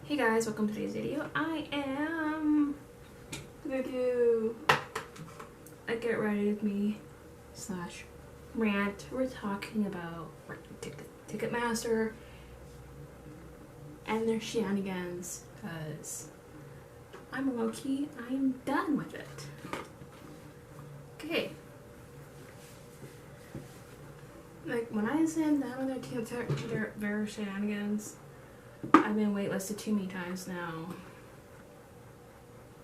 Hey guys, welcome to today's video. I am gonna do a get ready with me / rant. We're talking about Ticketmaster and their shenanigans because I'm low-key, I'm done with it. Okay. Like when I say I'm done with their shenanigans, I've been waitlisted too many times now.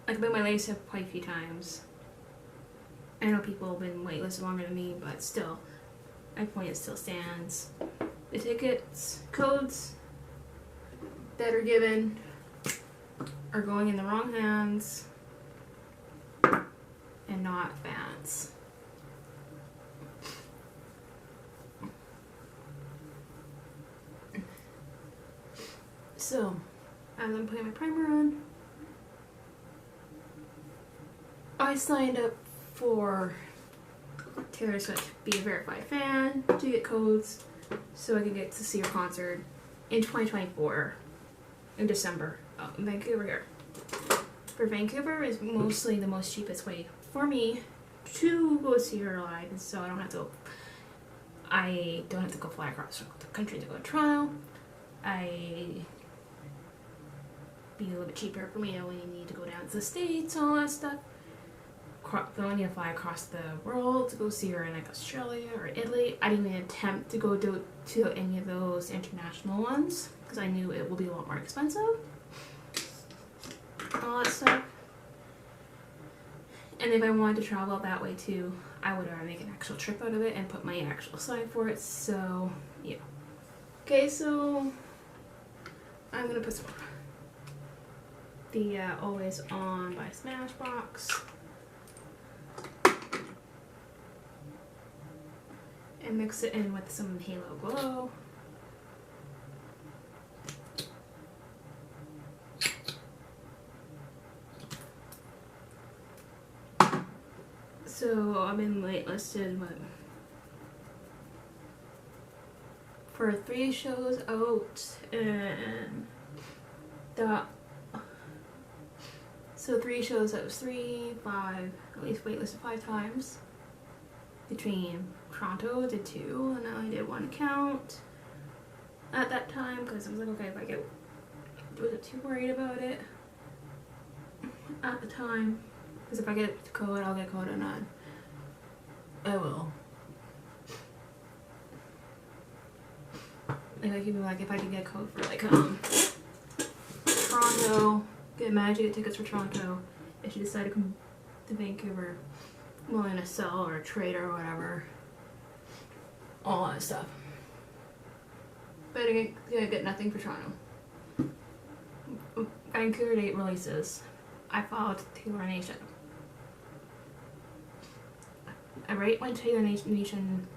Like I've been waitlisted quite a few times. I know people have been waitlisted longer than me, but still, my point still stands. The tickets, codes that are given are going in the wrong hands and not fans. So, as I'm putting my primer on, I signed up for Taylor Swift to be a verified fan to get codes so I can get to see her concert in 2024 in December in Vancouver here. For Vancouver is mostly the most cheapest way for me to go see her live, and so I don't have to go fly across the country to go to Toronto. Be a little bit cheaper for me. I only need to go down to the States, all that stuff. Don't need to fly across the world to go see her in like Australia or Italy. I didn't even attempt to go to any of those international ones because I knew it will be a lot more expensive. All that stuff. And if I wanted to travel that way too, I would make an actual trip out of it and put my actual sign for it. So yeah. Okay, so I'm gonna put some the Always On by Smashbox and mix it in with some Halo Glow. So I've been waitlisted for 3 shows out, and so 3 shows, that was 5, at least waitlisted 5 times. Between Toronto, I did 2, and I did 1 count at that time because I was like, okay, if I wasn't too worried about it at the time. Because if I get the code, I'll get code or not. I will. Like if I could get code for like Toronto, get magic tickets for Toronto, if you decide to come to Vancouver, I'm willing to sell or trade or whatever, all that stuff. But I get nothing for Toronto. Vancouver date releases. I followed Taylor Nation. I went to Taylor Nation.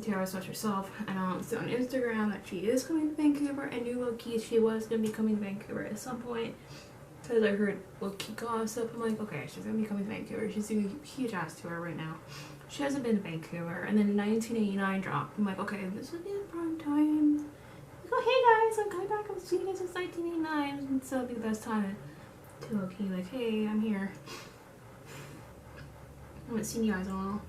Taylor Swift herself announced on Instagram that she is coming to Vancouver, and knew low-key she was going to be coming to Vancouver at some point because I heard low-key gossip. I'm like, okay, she's going to be coming to Vancouver. She's doing a huge ass tour right now. She hasn't been to Vancouver, and then 1989 dropped. I'm like, okay, this would be the prime time. Like, oh, hey guys, I'm coming back. I've seen you since 1989, and so it'll be the best time to low-key like, hey, I'm here. I haven't seen you guys in a while.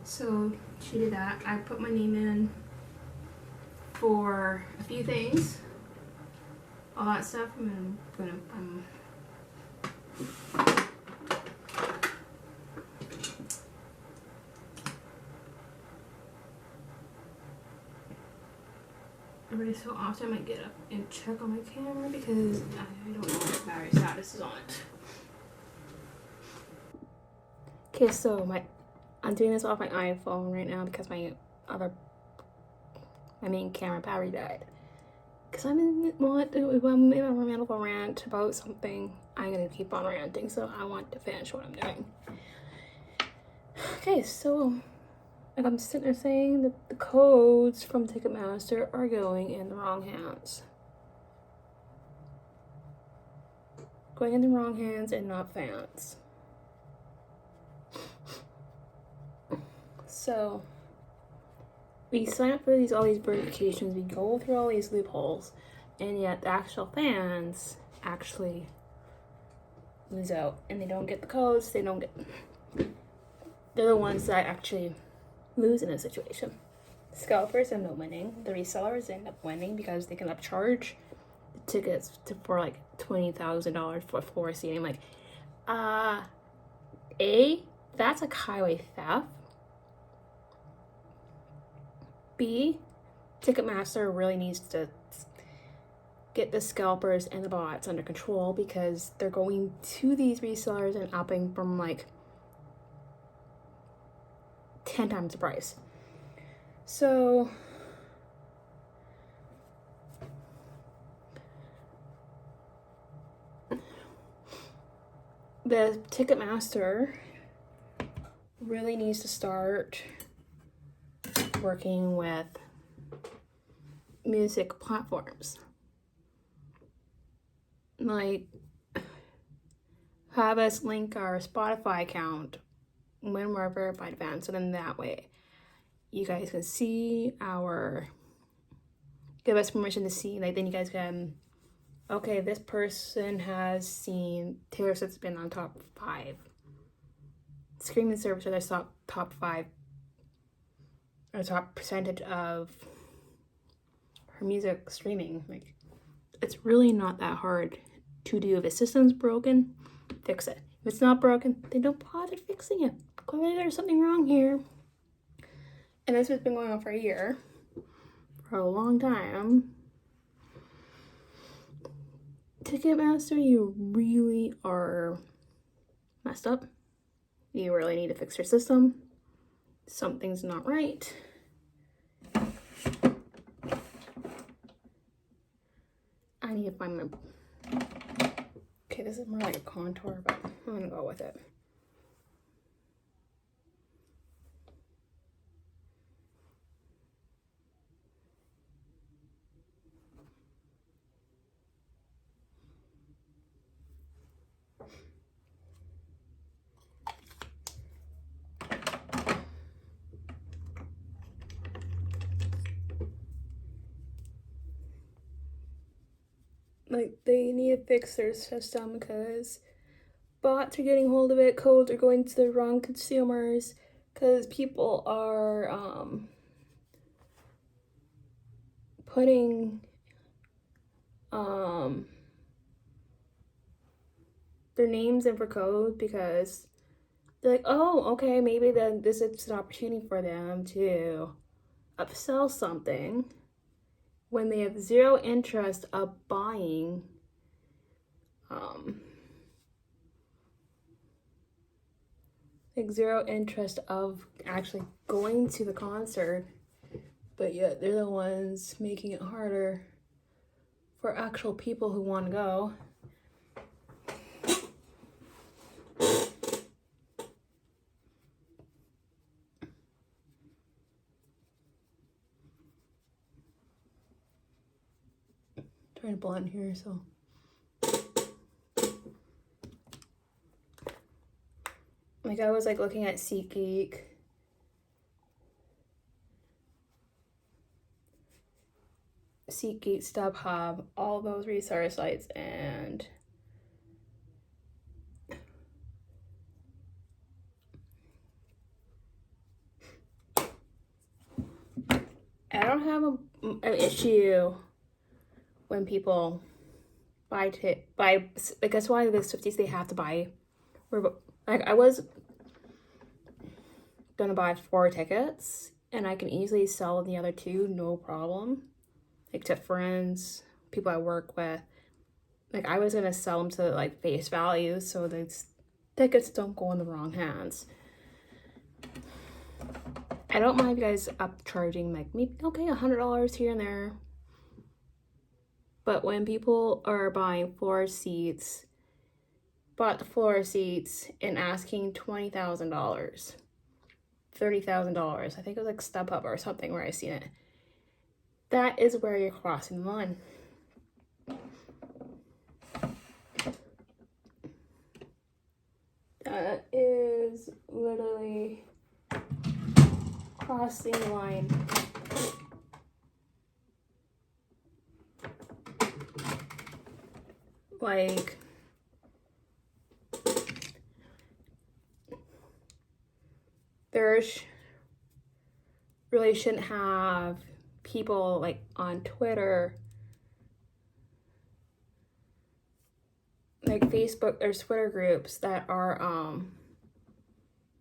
So she did that. I put my name in for a few things, all that stuff. I'm every so often I might get up and check on my camera because I don't know what the battery status is on it. Okay, so I'm doing this off my iPhone right now because my main camera battery died. Because I'm in a romantic rant about something. I'm gonna keep on ranting, so I want to finish what I'm doing. Okay, so like I'm sitting there saying that the codes from Ticketmaster are going in the wrong hands. Going in the wrong hands and not fans. So we sign up for all these verifications, we go through all these loopholes, and yet the actual fans actually lose out, and they don't get the codes. They're the ones that actually lose in a situation. Scalpers end up winning. The resellers end up winning because they can upcharge the tickets for like $20,000 for floor seating. Like, that's like highway theft. B, Ticketmaster really needs to get the scalpers and the bots under control, because they're going to these resellers and upping from like 10 times the price. So the Ticketmaster really needs to start working with music platforms. Like, have us link our Spotify account when we're verified fans, so then that way you guys can see give us permission to see, like, then you guys can, okay, this person has seen Taylor Swift's been on top 5 streaming service, or their top 5 or top percentage of her music streaming. Like, it's really not that hard to do. If the system's broken, fix it. If it's not broken, then don't bother fixing it. Clearly there's something wrong here. And this has been going on for a year, for a long time. Ticketmaster, you really are messed up. You really need to fix your system. Something's not right. I need to find my... Okay, this is more like a contour, but I'm gonna go with it. Like, they need to fix their system because bots are getting hold of it, codes are going to the wrong consumers, because people are putting their names in for code because they're like, oh, okay, maybe then this is an opportunity for them to upsell something, when they have zero interest of buying like zero interest of actually going to the concert, but yet they're the ones making it harder for actual people who want to go. Trying to blend here, so like I was like looking at SeatGeek, StubHub, all those research sites, and I don't have an issue when people buy, like, that's why the Swifties, they have to buy. Like, I was gonna buy 4 tickets, and I can easily sell the other 2, no problem. Like, to friends, people I work with. Like, I was gonna sell them to, like, face value, so the tickets don't go in the wrong hands. I don't mind you guys upcharging, like, maybe, okay, $100 here and there. But when people are buying floor seats, bought the floor seats and asking $20,000, $30,000, I think it was like StubHub or something where I seen it, that is where you're crossing the line. That is literally crossing the line. like, there's really shouldn't have people like on Twitter, like Facebook, there's Twitter groups that are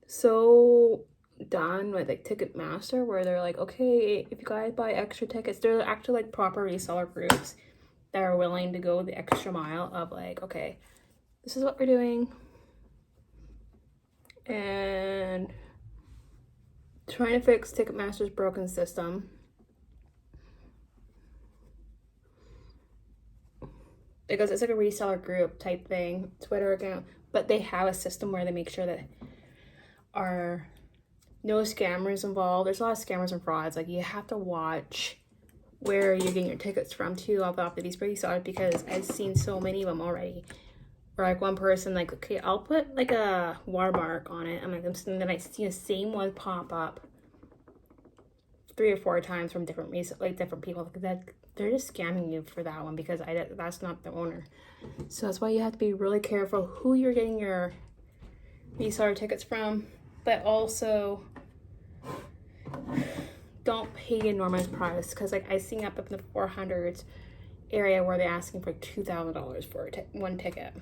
so done with like Ticketmaster, where they're like, okay, if you guys buy extra tickets, they're actually like proper reseller groups that are willing to go the extra mile of like, okay, this is what we're doing, and trying to fix Ticketmaster's broken system. Because it's like a reseller group type thing, Twitter account, but they have a system where they make sure that are no scammers involved. There's a lot of scammers and frauds. Like, you have to watch where you're getting your tickets from too off of these resellers, because I've seen so many of them already. Or like one person like, okay, I'll put like a watermark on it. I'm like, and then I see the same one pop up 3 or 4 times from different different people. That they're just scamming you for that one, because that's not the owner. So that's why you have to be really careful who you're getting your reseller tickets from, but also don't pay enormous price, because like I seen up in the 400s area where they're asking for $2,000 for one ticket.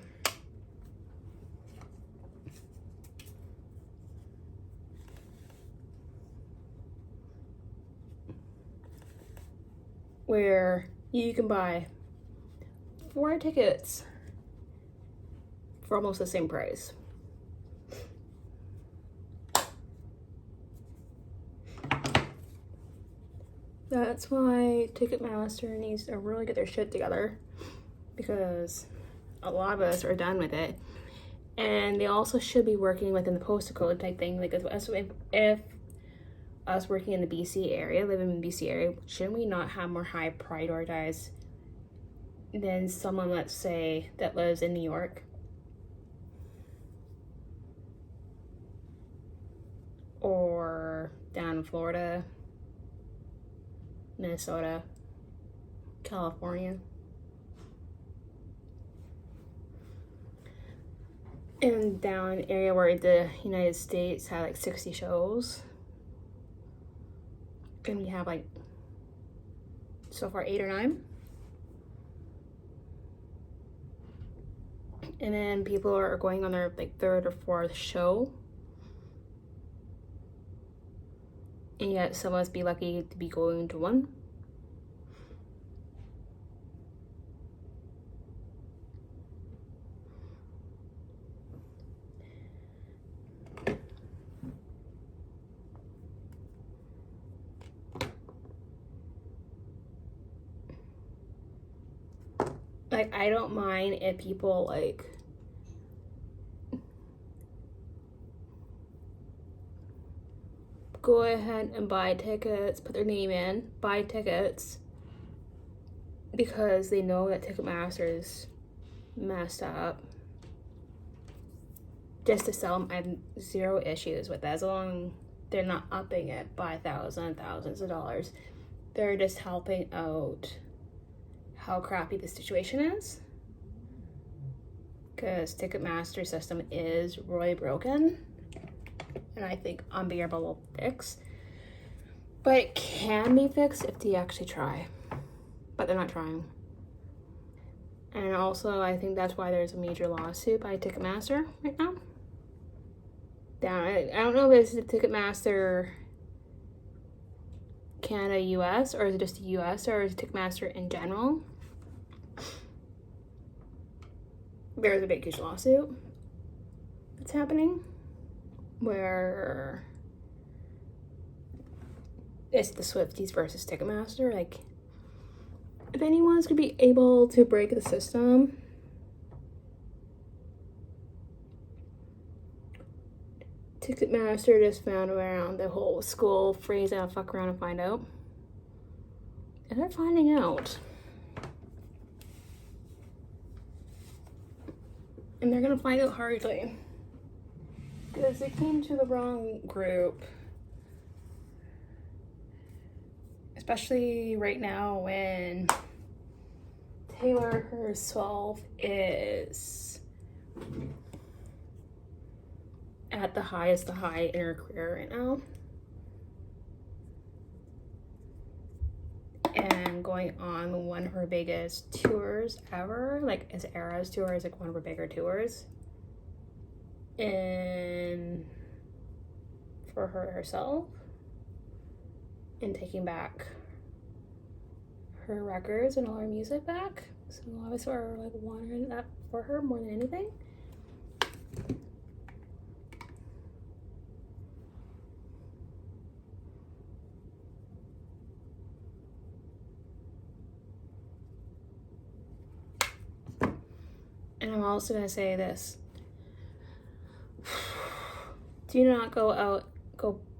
Where you can buy 4 tickets for almost the same price. That's why Ticketmaster needs to really get their shit together, because a lot of us are done with it. And they also should be working within the postal code type thing. Like, if us working in the BC area, living in the BC area, shouldn't we not have more high prioritized than someone, let's say, that lives in New York? Or down in Florida, Minnesota, California. And down area where the United States had like 60 shows. And we have like so far 8 or 9. And then people are going on their like 3rd or 4th show. And yet some of us be lucky to be going to one. Like, I don't mind if people like go ahead and buy tickets, put their name in, buy tickets, because they know that Ticketmaster is messed up. Just to sell them, I have 0 issues with that, as long as they're not upping it by thousands of dollars. They're just helping out how crappy the situation is, because Ticketmaster system is really broken, and I think unbearable fix. But it can be fixed if they actually try, but they're not trying. And also, I think that's why there's a major lawsuit by Ticketmaster right now. I don't know if it's the Ticketmaster Canada, US, or is it just the US, or is it Ticketmaster in general? There's a big huge lawsuit that's happening where it's the Swifties versus Ticketmaster. Like, if anyone's gonna be able to break the system, Ticketmaster just found around the whole school phrase out, fuck around and find out. And they're finding out. And they're gonna find out hardly, because they came to the wrong group. Especially right now when Taylor herself is at the highest high in her career right now. And going on one of her biggest tours ever, like as Era's tour is like one of her bigger tours. And for her herself, and taking back her records and all her music back. So obviously we're like wanting that for her more than anything. And I'm also gonna say this. Do not go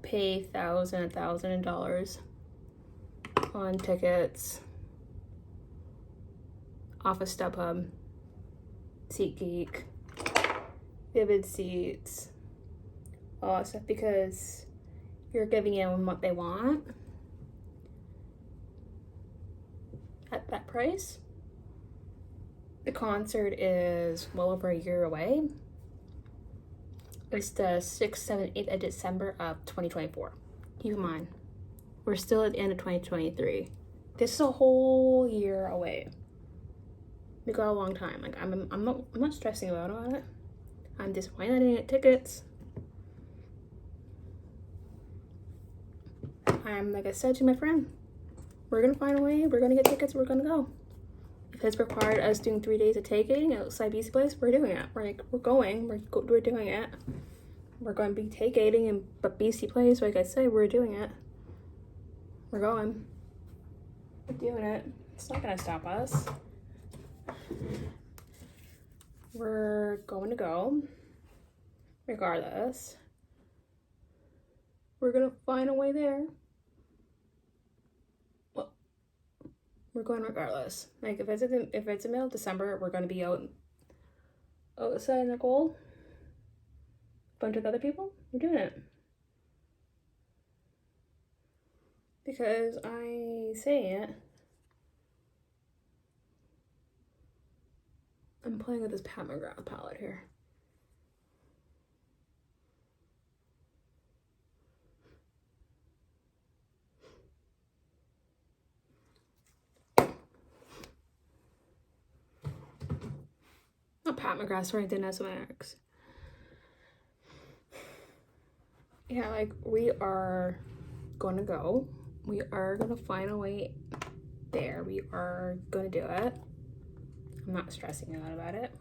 pay $1,000 on tickets off of StubHub, SeatGeek, Vivid Seats, all that stuff, because you're giving them what they want at that price. The concert is well over a year away. It's the 6th, 7th, 8th of December of 2024. Keep in mind, we're still at the end of 2023. This is a whole year away. We got a long time. Like I'm not stressing about it. I'm disappointed I didn't get tickets. I'm, like I said to my friend, we're gonna find a way. We're gonna get tickets. We're gonna go. If it's required us doing 3 days of tailgating outside BC Place, we're doing it. We're going. We're doing it. We're going to be tailgating in BC Place. Like I said, we're doing it. We're going. We're doing it. It's not gonna stop us. We're going to go. Regardless, we're gonna find a way there. We're going regardless. Like if it's in the middle of December, we're gonna be outside in the cold. Bunch of other people. We're doing it. Because I say it. I'm playing with this Pat McGrath palette here. Pat McGrath, sorry, didn't have some X. Yeah, like we are gonna go. We are gonna find a way there. We are gonna do it. I'm not stressing out about it.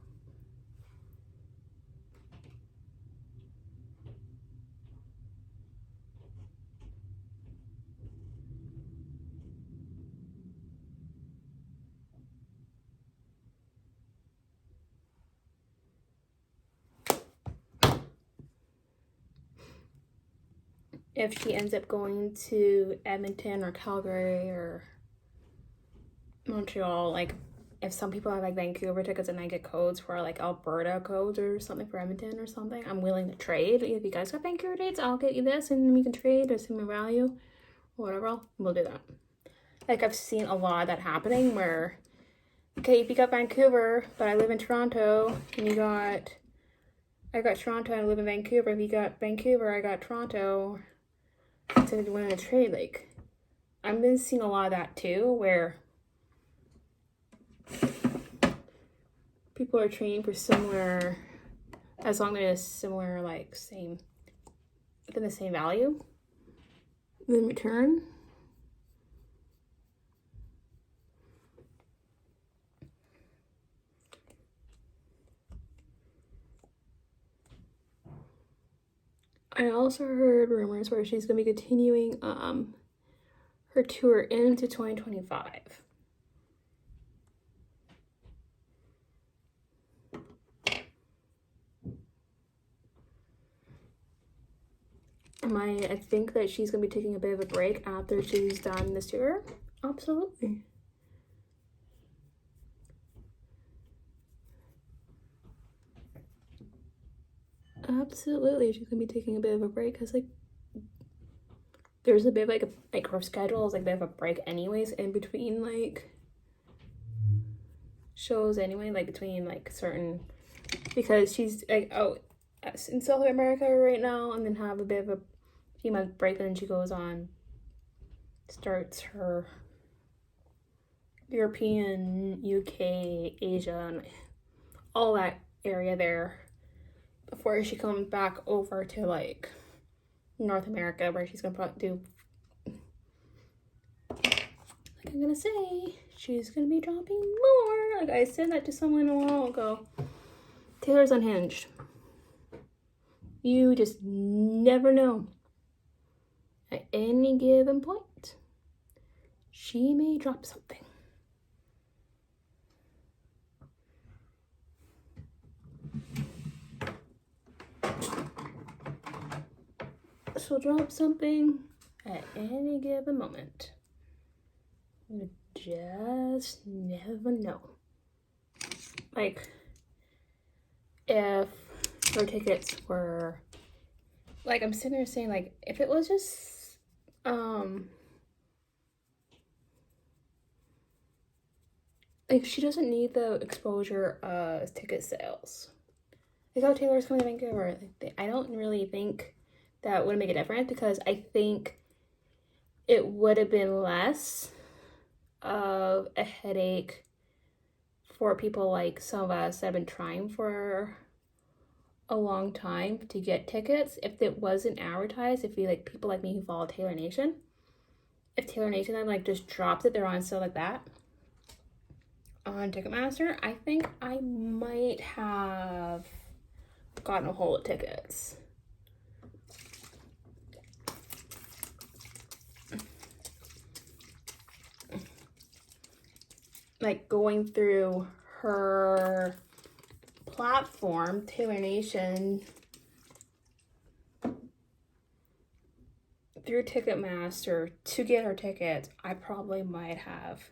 If she ends up going to Edmonton or Calgary or Montreal, like if some people have like Vancouver tickets and I get codes for like Alberta codes or something for Edmonton or something, I'm willing to trade. If you guys got Vancouver dates, I'll get you this and we can trade or similar value or whatever. We'll do that. Like I've seen a lot of that happening where, okay, if you got Vancouver, but I live in Toronto, and I got Toronto and I live in Vancouver. If you got Vancouver, I got Toronto. So they want to trade. Like I've been seeing a lot of that too, where people are trading for similar, as long as similar, like same, within the same value in return. I also heard rumors where she's going to be continuing her tour into 2025. I think that she's going to be taking a bit of a break after she's done this tour. Absolutely. Absolutely, she's gonna be taking a bit of a break because like there's a bit of like her schedule is like a bit of a break anyways in between like shows anyway, like between like certain, because she's like out in South America right now, and then have a bit of a few month break, and then she goes on, starts her European, UK, Asia, and all that area there before she comes back over to like North America, where she's gonna probably do, like I'm gonna say, she's gonna be dropping more. Like I said that to someone a while ago. Taylor's unhinged. You just never know. At any given point, she may drop something. She'll drop something at any given moment. You just never know. Like, if her tickets were, like, I'm sitting there saying, like, if it was just, like, she doesn't need the exposure of ticket sales. Like how Taylor's coming to Vancouver. Like, I don't really think that would make a difference, because I think it would have been less of a headache for people like some of us that have been trying for a long time to get tickets if it wasn't advertised. If you like people like me who follow Taylor Nation, if Taylor Nation then like just drops it, they're on sale like that on Ticketmaster, I think I might have gotten a hold of tickets. Like going through her platform, Taylor Nation, through Ticketmaster to get her tickets, I probably might have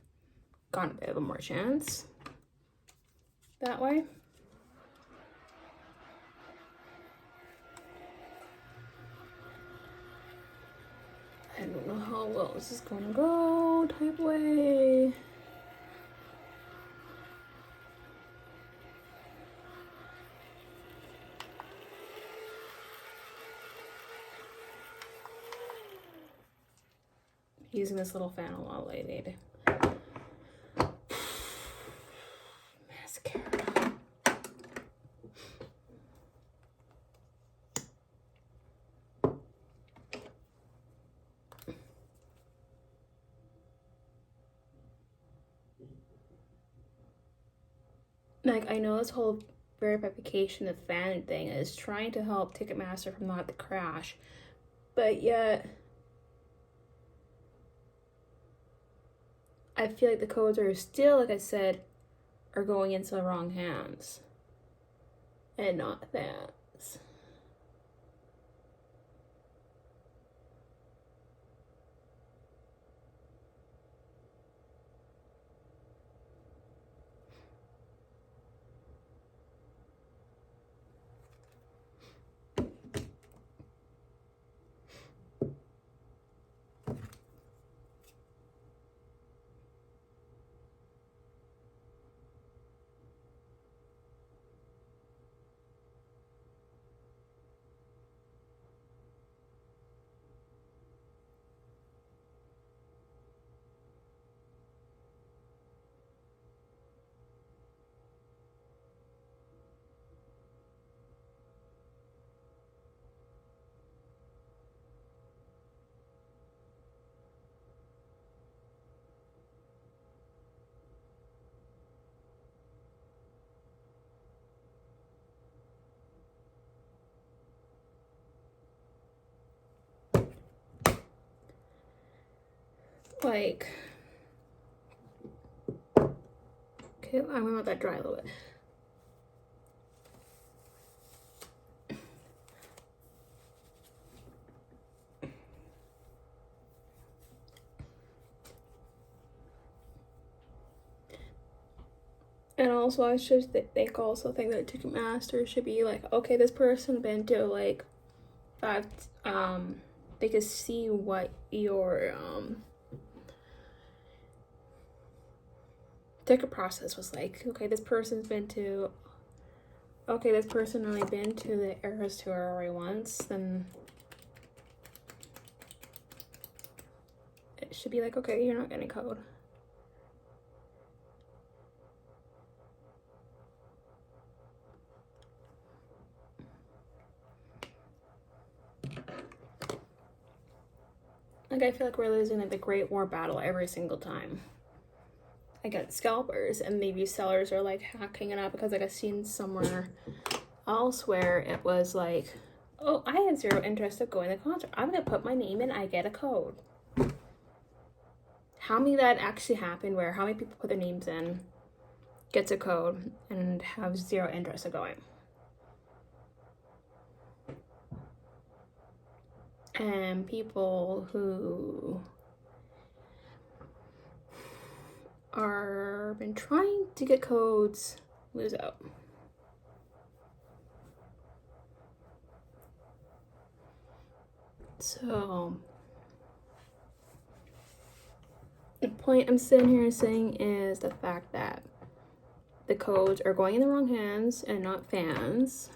gotten a bit of a more chance that way. I don't know how well this is gonna go type way. Using this little fan a lot lately. Mascara. Like, I know this whole verification of fan thing is trying to help Ticketmaster from not to crash, but yet I feel like the codes are still, like I said, are going into the wrong hands and not fans. Like, okay, I'm gonna let that dry a little bit. And also, I should think that Ticketmaster should be like, okay, this person been to like 5, they can see what your ticket process was like, okay, this person's been to, okay, this person only been to the Eras tour already once, then it should be like, okay, you're not getting a code. Like, I feel like we're losing like the Great War battle every single time against scalpers, and maybe sellers are like hacking it up, because like I've seen somewhere elsewhere it was like, oh, I have zero interest of going to the concert, I'm gonna put my name in, I get a code. How many that actually happened, where how many people put their names in, gets a code, and have zero interest of going? And people who are been trying to get codes lose out. So the point I'm sitting here saying is the fact that the codes are going in the wrong hands and not fans.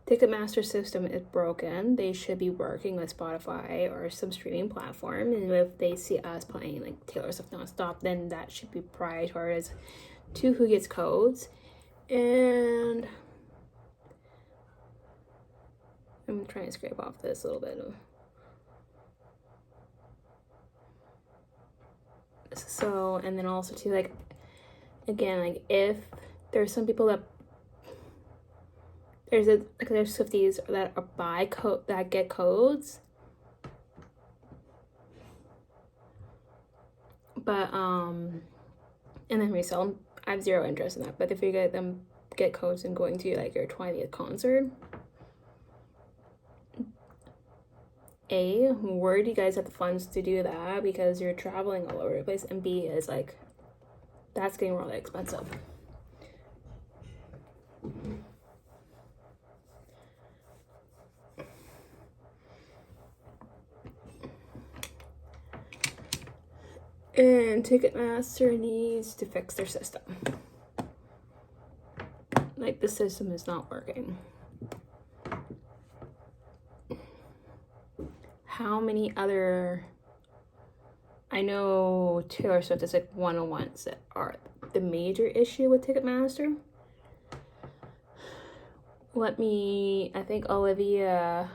Ticketmaster system is broken. They should be working with Spotify or some streaming platform, and if they see us playing like Taylor Swift nonstop, then that should be prioritized to who gets codes. And I'm trying to scrape off this a little bit. So, and then also too, like, again, like if there's some people that there's Swifties that are that get codes, but and then resell them. I have zero interest in that. But if you get codes and going to like your 20th concert, A, where do you guys have the funds to do that? Because you're traveling all over the place, and B is like, that's getting really expensive. And Ticketmaster needs to fix their system. Like, the system is not working. How many other... I know Taylor Swift is like one-on-ones that are the major issue with Ticketmaster. I think Olivia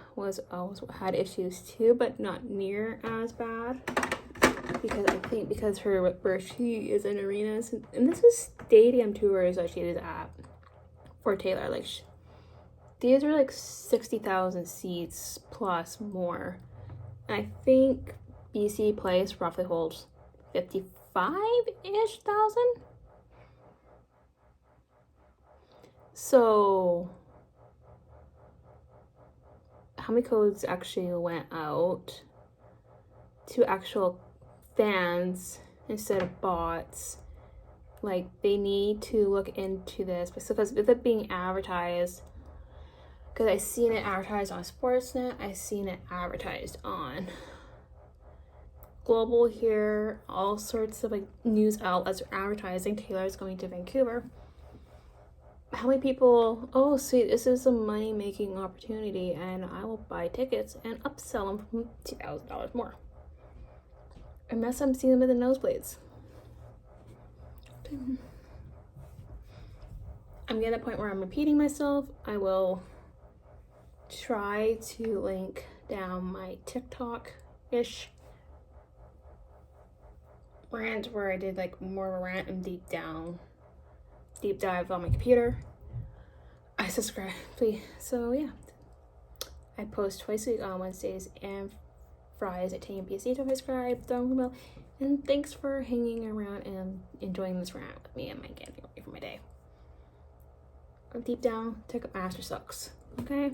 had issues too, but not near as bad. Because where she is in arenas, and this was stadium tours that she did at for Taylor. Like, these are like 60,000 seats plus more. And I think BC Place roughly holds 55-ish thousand. So, how many codes actually went out to actual fans instead of bots? Like, they need to look into this, because with it being advertised, because I seen it advertised on Sportsnet, I seen it advertised on Global here, all sorts of like news outlets are advertising Taylor's going to Vancouver. How many people, oh sweet, this is a money-making opportunity, and I will buy tickets and upsell them from $2,000 more. Unless I'm seeing them in the nosebleeds. I'm getting to the point where I'm repeating myself. I will try to link down my TikTok-ish rant, where I did like more of a rant and deep dive on my computer. I subscribe, please. So yeah, I post twice a week on Wednesdays and Fridays at 10 PST. So subscribe, don't bell, and thanks for hanging around and enjoying this rant with me and my getting ready for my day. Deep down, Ticketmaster sucks. Okay.